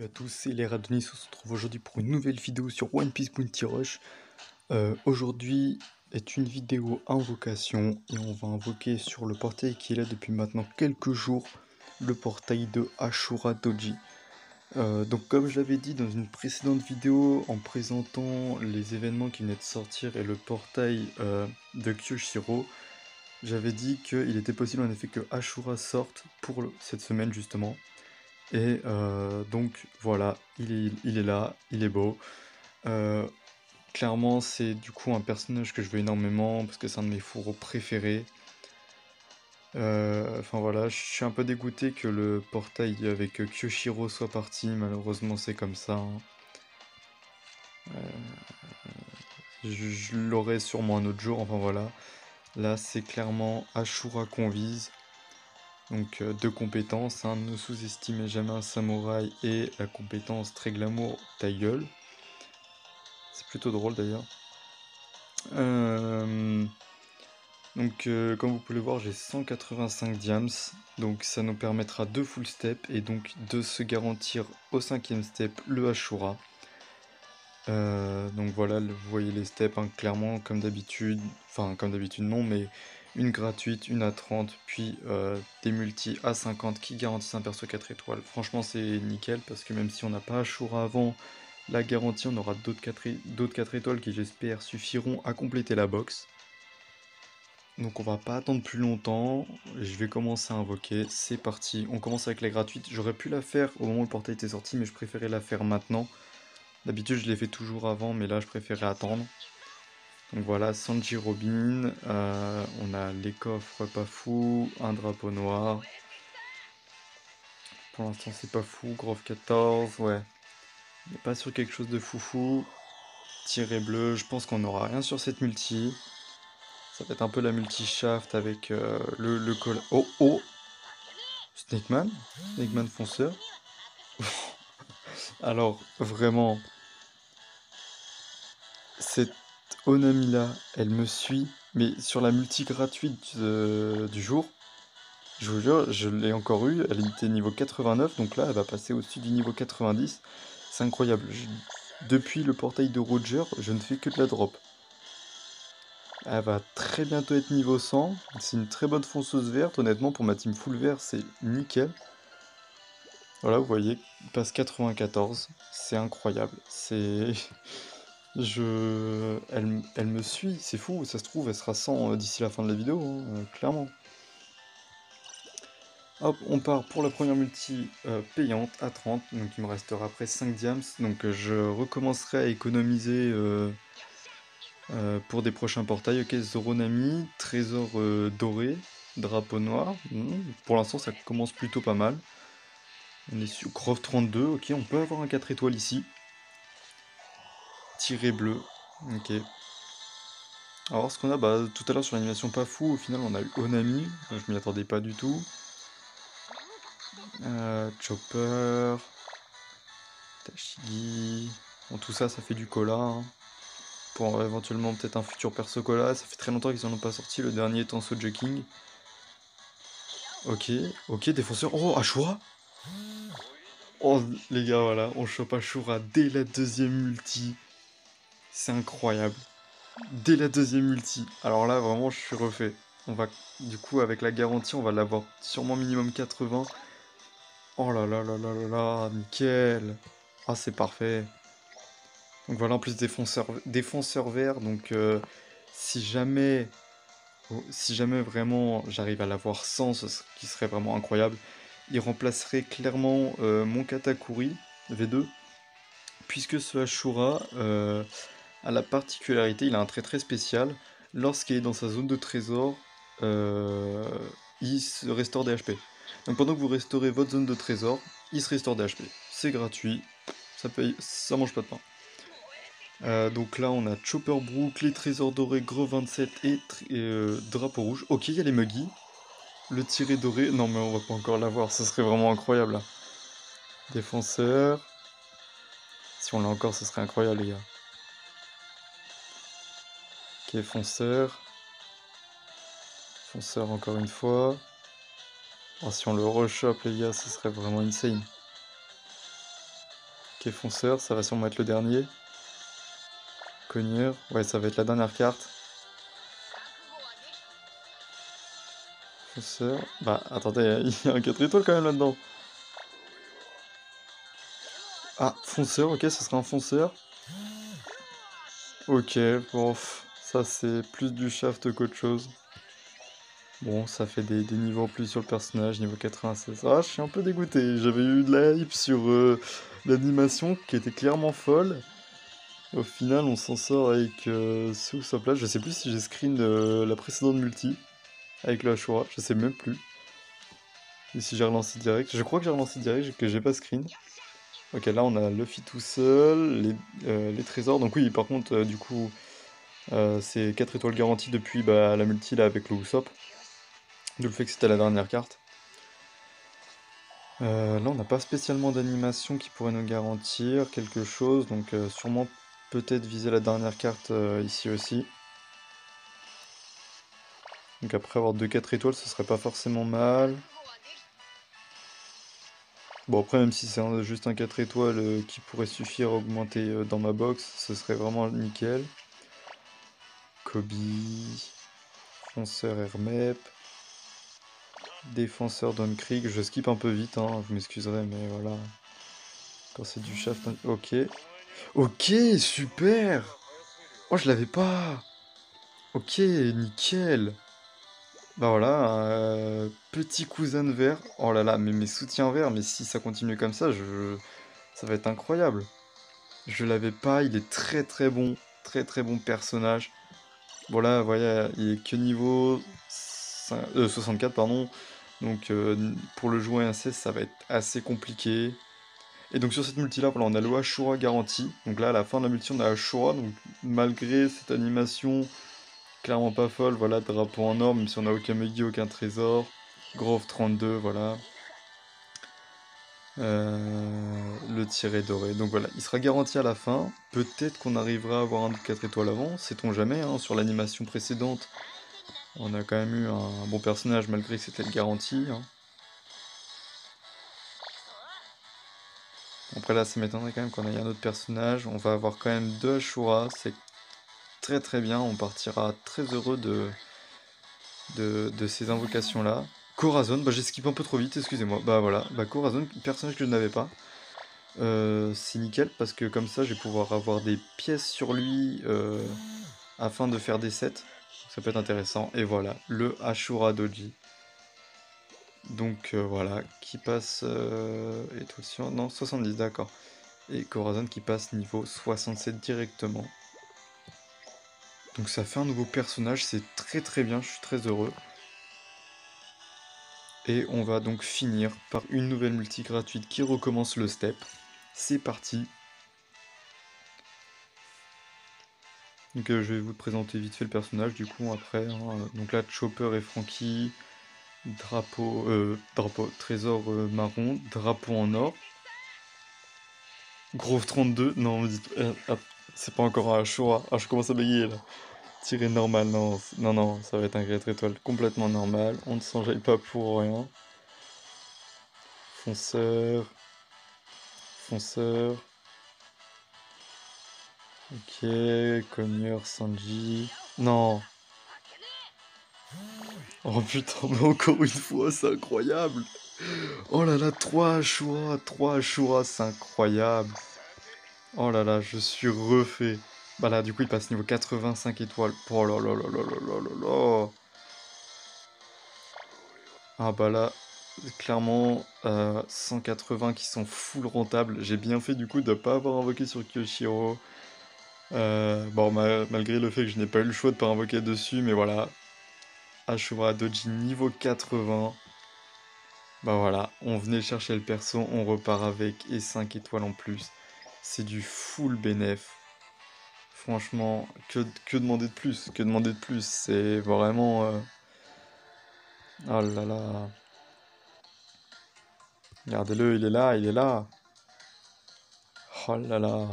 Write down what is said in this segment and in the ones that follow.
à tous, c'est les Radonis, on se retrouve aujourd'hui pour une nouvelle vidéo sur One Piece Bounty Rush. Aujourd'hui est une vidéo invocation et on va invoquer sur le portail qui est là depuis maintenant quelques jours, le portail de Ashura Doji. Donc comme je l'avais dit dans une précédente vidéo en présentant les événements qui venaient de sortir et le portail de Kyoshiro, j'avais dit qu'il était possible en effet que Ashura sorte pour cette semaine justement. Et donc voilà, il est là, il est beau. Euh, Clairement, c'est du coup un personnage que je veux énormément parce que c'est un de mes fourreaux préférés. Enfin voilà, je suis un peu dégoûté que le portail avec Kyoshiro soit parti, malheureusement c'est comme ça, hein. Je l'aurai sûrement un autre jour, enfin voilà. Là c'est clairement Ashura qu'on vise. Donc deux compétences, hein, ne sous-estimez jamais un samouraï et la compétence très glamour, ta gueule. C'est plutôt drôle d'ailleurs. Euh, comme vous pouvez le voir, j'ai 185 diams, donc ça nous permettra de full step et donc de se garantir au 5ème step le Ashura. Donc voilà, vous voyez les steps, hein, clairement comme d'habitude, enfin comme d'habitude non, mais une gratuite, une à 30, puis des multis à 50 qui garantissent un perso 4 étoiles. Franchement c'est nickel parce que même si on n'a pas Ashura avant la garantie, on aura d'autres 4 étoiles qui j'espère suffiront à compléter la box. Donc on va pas attendre plus longtemps, je vais commencer à invoquer, c'est parti, on commence avec la gratuite. J'aurais pu la faire au moment où le portail était sorti, mais je préférais la faire maintenant. D'habitude je l'ai fait toujours avant, mais là je préférais attendre. Donc voilà, Sanji Robin, on a les coffres pas fous, un drapeau noir. Pour l'instant c'est pas fou, Grove 14, ouais. On n'est pas sur quelque chose de foufou. Tiret bleu, je pense qu'on n'aura rien sur cette multi. Ça va être un peu la multi-shaft avec le col. Oh oh, Snakeman? Snakeman fonceur? Alors, vraiment, cette Onami-là, elle me suit, mais sur la multi gratuite du jour, je vous jure, je l'ai encore eu, elle était niveau 89, donc là, elle va passer au-dessus du niveau 90. C'est incroyable. Depuis le portail de Roger, je ne fais que de la drop. Elle va très bientôt être niveau 100. C'est une très bonne fonceuse verte, honnêtement, pour ma team full vert, c'est nickel. Voilà, vous voyez, il passe 94, c'est incroyable. Elle me suit, c'est fou, ça se trouve, elle sera 100 d'ici la fin de la vidéo, hein, clairement. Hop, on part pour la première multi payante à 30, donc il me restera après 5 diams, donc je recommencerai à économiser pour des prochains portails. Ok, Zoronami, trésor doré, drapeau noir, pour l'instant ça commence plutôt pas mal. On est sur Grove 32, ok, on peut avoir un 4 étoiles ici. Tiré bleu, ok. Alors ce qu'on a, bah, tout à l'heure sur l'animation pas fou, au final on a eu Onami, je m'y attendais pas du tout. Chopper, Tashigi, bon tout ça ça fait du cola, hein. Pour éventuellement peut-être un futur perso cola, ça fait très longtemps qu'ils en ont pas sorti, le dernier étant Soja King. Ok, ok, défenseur, oh Ashura. Oh les gars voilà, on chope Ashura dès la deuxième multi, c'est incroyable. Dès la deuxième multi. Alors là, vraiment, je suis refait. On va, du coup, avec la garantie, on va l'avoir sûrement minimum 80. Oh là là là là là là, nickel. Ah, c'est parfait. Donc voilà, en plus défenseur vert. Donc si jamais vraiment j'arrive à l'avoir 100, ce qui serait vraiment incroyable, il remplacerait clairement mon Katakuri V2. Puisque ce Ashura a la particularité, il a un trait très spécial. Lorsqu'il est dans sa zone de trésor, euh, il se restaure des HP. Donc pendant que vous restaurez votre zone de trésor, il se restaure des HP. C'est gratuit, ça paye, ça mange pas de pain. Donc là on a Chopper Brook, les trésors dorés, Gros 27 et drapeau rouge. Ok, il y a les Muggy. Le tiré doré, non mais on va pas encore l'avoir, ce serait vraiment incroyable là. Défenseur. Si on l'a encore, ce serait incroyable les gars. Ok, fonceur. Fonceur encore une fois. Oh, si on le rechoppe les gars, ce serait vraiment insane. Ok, fonceur, ça va sûrement être le dernier. Cogneur, ouais, ça va être la dernière carte. Fonceur, bah attendez, il y a un 4 étoiles quand même là-dedans. Ah, fonceur, ok, ce sera un fonceur. Ok, bon, ça c'est plus du shaft qu'autre chose. Bon, ça fait des niveaux en plus sur le personnage, niveau 96. Ah, je suis un peu dégoûté. J'avais eu de la hype sur l'animation qui était clairement folle. Au final, on s'en sort avec ce ou sa place. Je sais plus si j'ai screen la précédente multi avec le Ashura, je sais même plus. Et si j'ai relancé direct, je crois que j'ai relancé direct, que j'ai pas screen. Ok, là on a Luffy tout seul, les trésors. Donc oui, par contre, du coup, c'est 4 étoiles garanties depuis bah, la multi là avec le Usopp. D'où le fait que c'était la dernière carte. Là, on n'a pas spécialement d'animation qui pourrait nous garantir quelque chose, donc sûrement peut-être viser la dernière carte ici aussi. Donc après avoir 2-4 étoiles, ce serait pas forcément mal. Bon après, même si c'est juste un 4 étoiles qui pourrait suffire à augmenter dans ma box, ce serait vraiment nickel. Kobe, fonceur Hermep, défenseur Don Krieg, je skip un peu vite, hein, vous m'excuserez, mais voilà. Quand c'est du shaft, ok. Ok, super! Oh, je l'avais pas! Ok, nickel. Bah voilà, petit cousin de verre. Oh là là, mais mes soutiens verts, mais si ça continue comme ça, ça va être incroyable. Je l'avais pas, il est très très bon personnage. Bon là, vous voyez, il est que niveau 64, pardon. Donc pour le jouer un 16, ça va être assez compliqué. Et donc sur cette multi là, voilà, on a le Ashura garanti. Donc là, à la fin de la multi, on a Ashura. Donc malgré cette animation clairement pas folle, voilà, drapeau en or, même si on a aucun Meggy, aucun trésor. Grove 32, voilà. Le tiret doré. Donc voilà, il sera garanti à la fin. Peut-être qu'on arrivera à avoir un 4 étoiles avant, sait-on jamais, hein. Sur l'animation précédente, on a quand même eu un bon personnage malgré que c'était le garanti, hein. Après là, ça m'étonnerait quand même qu'on ait un autre personnage. On va avoir quand même deux Ashura, c'est très très bien. On partira très heureux de ces invocations-là. Corazon, bah j'ai skippé un peu trop vite, excusez-moi. Bah voilà, bah Corazon, personnage que je n'avais pas. C'est nickel parce que comme ça je vais pouvoir avoir des pièces sur lui afin de faire des sets. Ça peut être intéressant. Et voilà, le Ashura Doji. Donc voilà, qui passe étoile sur... Non, 70, d'accord. Et Corazon qui passe niveau 67 directement. Donc ça fait un nouveau personnage, c'est très très bien, je suis très heureux. Et on va donc finir par une nouvelle multi gratuite qui recommence le step. C'est parti. Donc je vais vous présenter vite fait le personnage du coup après, hein. Donc là Chopper et Franky, trésor marron, drapeau en or. Grove 32, non me dites, c'est pas encore un Ashura. Ah, je commence à bégayer là. Tiré normal, non, non, non, ça va être un 4 étoiles complètement normal. On ne s'enjaille pas pour rien. Fonceur, fonceur. Ok, cogneur, Sanji. Non. Oh putain, mais encore une fois, c'est incroyable. Oh là là, 3 Ashura, c'est incroyable. Oh là là, je suis refait. Bah là, du coup, il passe niveau 85 étoiles. Oh là là là là là là là là. Ah bah là, clairement, 180 qui sont full rentables. J'ai bien fait du coup de ne pas avoir invoqué sur Kyoshiro. Bon, malgré le fait que je n'ai pas eu le choix de pas invoquer dessus, mais voilà. Ashura Doji niveau 80. Bah voilà, on venait chercher le perso, on repart avec et 5 étoiles en plus. C'est du full bénéf. Franchement, que demander de plus? Que demander de plus? C'est vraiment... Oh là là. Regardez-le, il est là, il est là. Oh là là.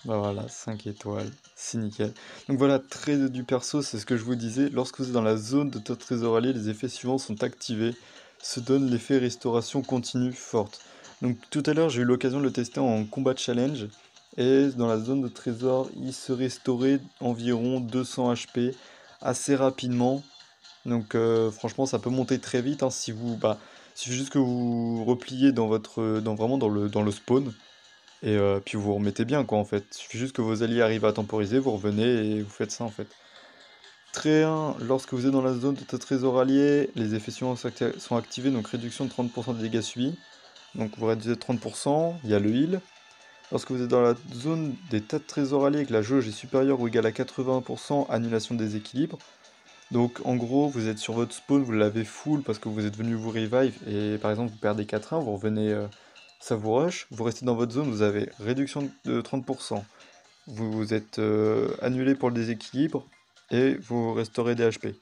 Bah voilà, 5 étoiles, c'est nickel. Donc voilà, trait du perso, c'est ce que je vous disais. Lorsque vous êtes dans la zone de top trésor allié, les effets suivants sont activés. Se donne l'effet restauration continue forte. Donc tout à l'heure j'ai eu l'occasion de le tester en combat challenge et dans la zone de trésor il se restaurait environ 200 HP assez rapidement. Donc franchement ça peut monter très vite hein, si vous bah il suffit juste que vous repliez dans votre dans vraiment dans le spawn et puis vous vous remettez bien quoi en fait. Il suffit juste que vos alliés arrivent à temporiser, vous revenez et vous faites ça en fait. Très 1, lorsque vous êtes dans la zone de trésor allié, les effets suivants sont activés, donc réduction de 30% des dégâts subis. Donc vous réduisez de 30%, il y a le heal. Lorsque vous êtes dans la zone des tas de trésors alliés et que la jauge est supérieure ou égale à 80%, annulation de déséquilibre. Donc en gros, vous êtes sur votre spawn, vous l'avez full parce que vous êtes venu vous revive et par exemple vous perdez 4-1, vous revenez, ça vous rush, vous restez dans votre zone, vous avez réduction de 30%. Vous êtes annulé pour le déséquilibre et vous restaurez des HP.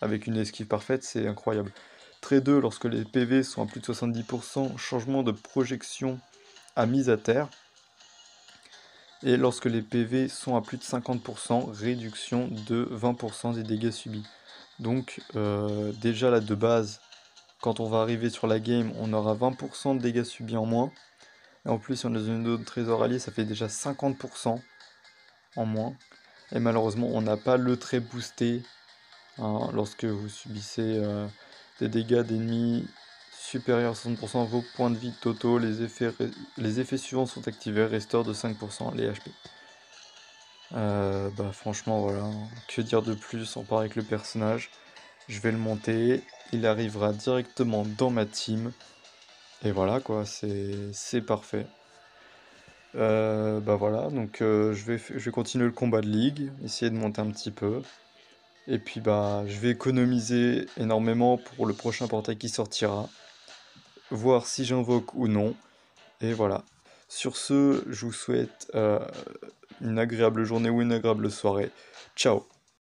Avec une esquive parfaite, c'est incroyable. Trait 2, lorsque les PV sont à plus de 70%, changement de projection à mise à terre. Et lorsque les PV sont à plus de 50%, réduction de 20% des dégâts subis. Donc déjà là de base, quand on va arriver sur la game, on aura 20% de dégâts subis en moins. Et en plus, si on est dans une zone de trésor allié, ça fait déjà 50% en moins. Et malheureusement, on n'a pas le trait boosté hein, lorsque vous subissez des dégâts d'ennemis supérieurs à 60% à vos points de vie totaux. Les effets suivants sont activés, restaure de 5% les HP. Bah franchement voilà, que dire de plus en part avec le personnage. Je vais le monter, il arrivera directement dans ma team. Et voilà quoi, c'est parfait. Bah voilà, donc je vais continuer le combat de ligue, essayer de monter un petit peu. Et puis bah je vais économiser énormément pour le prochain portail qui sortira. Voir si j'invoque ou non. Et voilà. Sur ce, je vous souhaite une agréable journée ou une agréable soirée. Ciao!